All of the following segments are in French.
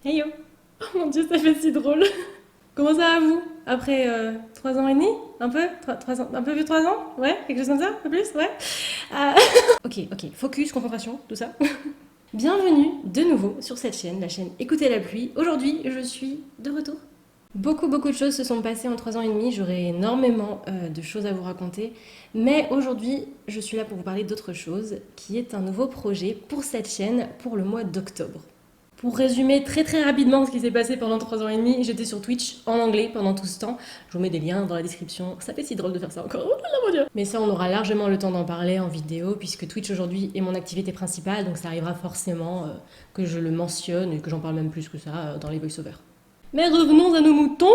Hey yo! Oh mon dieu, ça fait si drôle! Comment ça va vous? Après 3 ans et demi? Un peu? 3 ans, un peu plus de 3 ans? Ouais? Quelque chose comme ça? Un peu plus? Ouais? Euh, ok, focus, concentration, tout ça. Bienvenue de nouveau sur cette chaîne, la chaîne Écoutez la pluie. Aujourd'hui, je suis de retour. Beaucoup de choses se sont passées en 3 ans et demi, j'aurai énormément de choses à vous raconter, mais aujourd'hui je suis là pour vous parler d'autre chose, qui est un nouveau projet pour cette chaîne pour le mois d'octobre. Pour résumer très rapidement ce qui s'est passé pendant 3 ans et demi, j'étais sur Twitch en anglais pendant tout ce temps. Je vous mets des liens dans la description. Ça fait si drôle de faire ça encore. Oh là là, mon dieu. Mais ça, on aura largement le temps d'en parler en vidéo, puisque Twitch aujourd'hui est mon activité principale, donc ça arrivera forcément que je le mentionne et que j'en parle même plus que ça dans les voice-overs. Mais revenons à nos moutons.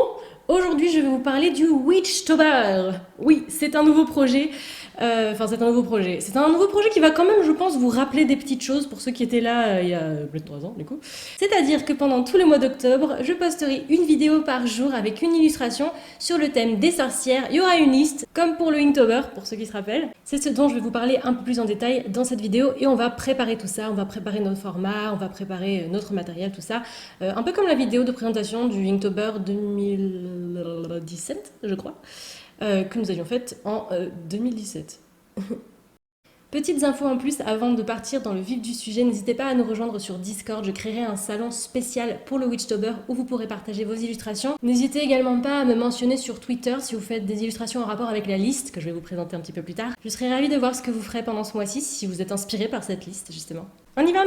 Aujourd'hui, je vais vous parler du Witchtober. Oui, c'est un nouveau projet. C'est un nouveau projet. C'est un nouveau projet qui va quand même, je pense, vous rappeler des petites choses pour ceux qui étaient là il y a plus de 3 ans, du coup. C'est-à-dire que pendant tout le mois d'octobre, je posterai une vidéo par jour avec une illustration sur le thème des sorcières. Il y aura une liste, comme pour le Inktober, pour ceux qui se rappellent. C'est ce dont je vais vous parler un peu plus en détail dans cette vidéo et on va préparer tout ça. On va préparer notre format, on va préparer notre matériel, tout ça. Un peu comme la vidéo de présentation du Inktober 2017, je crois, que nous avions faite en 2017. Petites infos en plus avant de partir dans le vif du sujet, n'hésitez pas à nous rejoindre sur Discord, je créerai un salon spécial pour le Witchtober où vous pourrez partager vos illustrations. N'hésitez également pas à me mentionner sur Twitter si vous faites des illustrations en rapport avec la liste que je vais vous présenter un petit peu plus tard. Je serai ravie de voir ce que vous ferez pendant ce mois-ci si vous êtes inspiré par cette liste justement. On y va!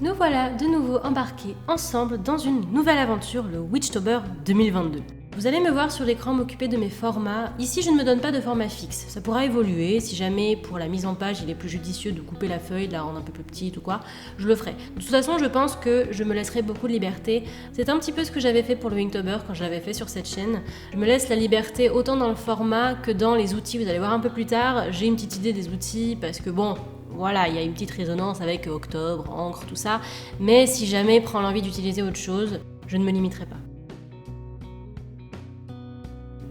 Nous voilà de nouveau embarqués ensemble dans une nouvelle aventure, le Witchtober 2022. Vous allez me voir sur l'écran m'occuper de mes formats. Ici, je ne me donne pas de format fixe. Ça pourra évoluer. Si jamais, pour la mise en page, il est plus judicieux de couper la feuille, de la rendre un peu plus petite ou quoi, je le ferai. De toute façon, je pense que je me laisserai beaucoup de liberté. C'est un petit peu ce que j'avais fait pour le Inktober quand je l'avais fait sur cette chaîne. Je me laisse la liberté autant dans le format que dans les outils. Vous allez voir un peu plus tard. J'ai une petite idée des outils parce que bon, voilà, il y a une petite résonance avec octobre, encre, tout ça. Mais si jamais prend l'envie d'utiliser autre chose, je ne me limiterai pas.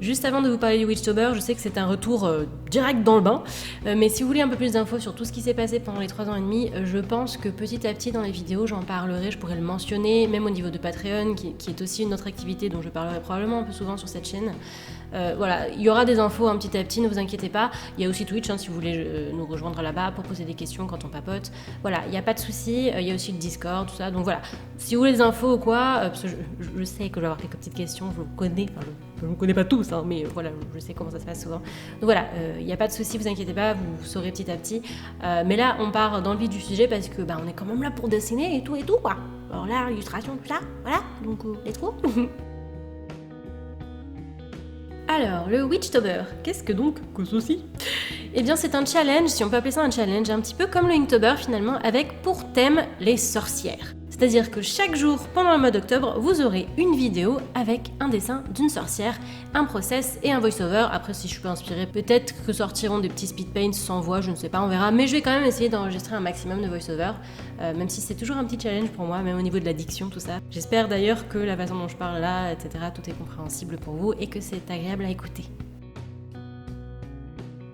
Juste avant de vous parler du Witchtober, je sais que c'est un retour direct dans le bain, mais si vous voulez un peu plus d'infos sur tout ce qui s'est passé pendant les 3 ans et demi, je pense que petit à petit dans les vidéos j'en parlerai, je pourrais le mentionner, même au niveau de Patreon, qui est aussi une autre activité dont je parlerai probablement un peu souvent sur cette chaîne. Voilà, il y aura des infos petit à petit, ne vous inquiétez pas. Il y a aussi Twitch si vous voulez nous rejoindre là-bas pour poser des questions quand on papote. Voilà, il n'y a pas de souci, il y a aussi le Discord, tout ça. Donc voilà, si vous voulez des infos ou quoi, parce que je sais que je vais avoir quelques petites questions, je vous connais, enfin je ne vous connais pas tous, mais voilà, je sais comment ça se passe souvent. Donc voilà, il n'y a pas de souci, vous inquiétez pas, vous saurez petit à petit. Mais là, on part dans le vif du sujet parce que on est quand même là pour dessiner et tout quoi. Alors là, l'illustration, tout ça, voilà, donc let's go. Alors, le Witchtober, qu'est-ce que donc que ceci? Eh bien, c'est un challenge, si on peut appeler ça un challenge, un petit peu comme le Inktober finalement, avec pour thème les sorcières. C'est-à-dire que chaque jour pendant le mois d'octobre, vous aurez une vidéo avec un dessin d'une sorcière, un process et un voice-over. Après, si je peux inspirer, peut-être que sortiront des petits speed paints sans voix, je ne sais pas, on verra. Mais je vais quand même essayer d'enregistrer un maximum de voice-over, même si c'est toujours un petit challenge pour moi, même au niveau de la diction, tout ça. J'espère d'ailleurs que la façon dont je parle là, etc., tout est compréhensible pour vous et que c'est agréable à écouter.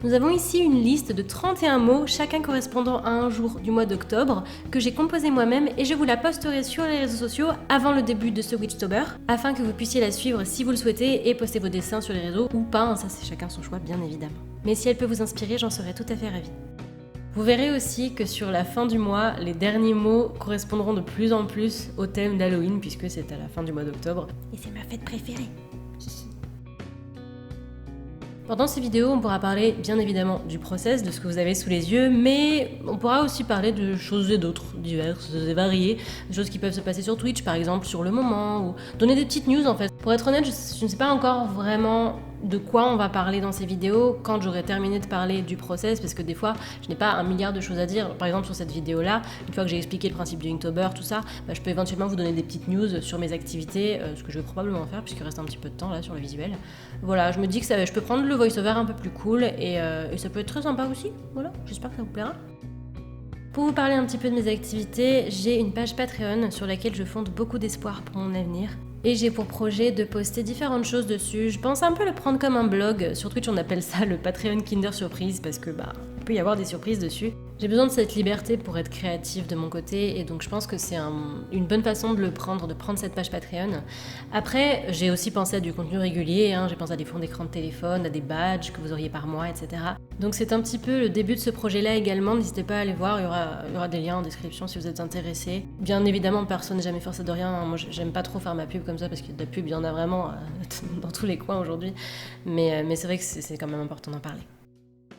Nous avons ici une liste de 31 mots, chacun correspondant à un jour du mois d'octobre, que j'ai composé moi-même et je vous la posterai sur les réseaux sociaux avant le début de ce Witchtober, afin que vous puissiez la suivre si vous le souhaitez et poster vos dessins sur les réseaux, ou pas, ça c'est chacun son choix bien évidemment. Mais si elle peut vous inspirer, j'en serais tout à fait ravie. Vous verrez aussi que sur la fin du mois, les derniers mots correspondront de plus en plus au thème d'Halloween, puisque c'est à la fin du mois d'octobre. Et c'est ma fête préférée. Pendant ces vidéos, on pourra parler bien évidemment du process, de ce que vous avez sous les yeux, mais on pourra aussi parler de choses et d'autres, diverses et variées, des choses qui peuvent se passer sur Twitch par exemple, sur le moment, ou donner des petites news en fait. Pour être honnête, je ne sais pas encore vraiment de quoi on va parler dans ces vidéos quand j'aurai terminé de parler du process, parce que des fois je n'ai pas un milliard de choses à dire. Par exemple sur cette vidéo là, une fois que j'ai expliqué le principe du Inktober, tout ça, je peux éventuellement vous donner des petites news sur mes activités, ce que je vais probablement faire puisqu'il reste un petit peu de temps là sur le visuel. Voilà, je me dis que je peux prendre le voice-over un peu plus cool et ça peut être très sympa aussi. Voilà, j'espère que ça vous plaira. Pour vous parler un petit peu de mes activités, j'ai une page Patreon sur laquelle je fonde beaucoup d'espoir pour mon avenir. Et j'ai pour projet de poster différentes choses dessus. Je pense un peu le prendre comme un blog. Sur Twitch, on appelle ça le Patreon Kinder Surprise parce que il peut y avoir des surprises dessus. J'ai besoin de cette liberté pour être créative de mon côté et donc je pense que c'est une bonne façon de prendre cette page Patreon. Après, j'ai aussi pensé à du contenu régulier, hein, j'ai pensé à des fonds d'écran de téléphone, à des badges que vous auriez par mois, etc. Donc c'est un petit peu le début de ce projet-là également, n'hésitez pas à aller voir, il y aura des liens en description si vous êtes intéressés. Bien évidemment, personne n'est jamais forcé de rien, hein. Moi j'aime pas trop faire ma pub comme ça parce que de la pub, il y en a vraiment dans tous les coins aujourd'hui, mais c'est vrai que c'est quand même important d'en parler.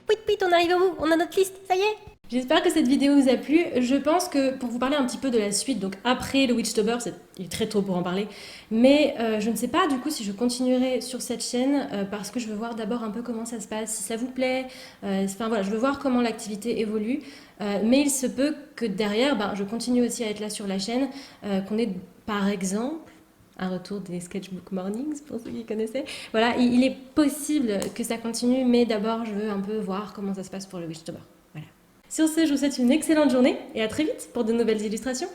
Oui, on arrive au bout, on a notre liste, ça y est. J'espère que cette vidéo vous a plu. Je pense que pour vous parler un petit peu de la suite, donc après le Witchtober, il est très tôt pour en parler, mais je ne sais pas du coup si je continuerai sur cette chaîne parce que je veux voir d'abord un peu comment ça se passe, si ça vous plaît. Enfin voilà, je veux voir comment l'activité évolue, mais il se peut que derrière, je continue aussi à être là sur la chaîne, qu'on ait par exemple un retour des Sketchbook Mornings, pour ceux qui connaissaient. Voilà, il est possible que ça continue, mais d'abord, je veux un peu voir comment ça se passe pour le Witchtober. Voilà. Sur ce, je vous souhaite une excellente journée et à très vite pour de nouvelles illustrations.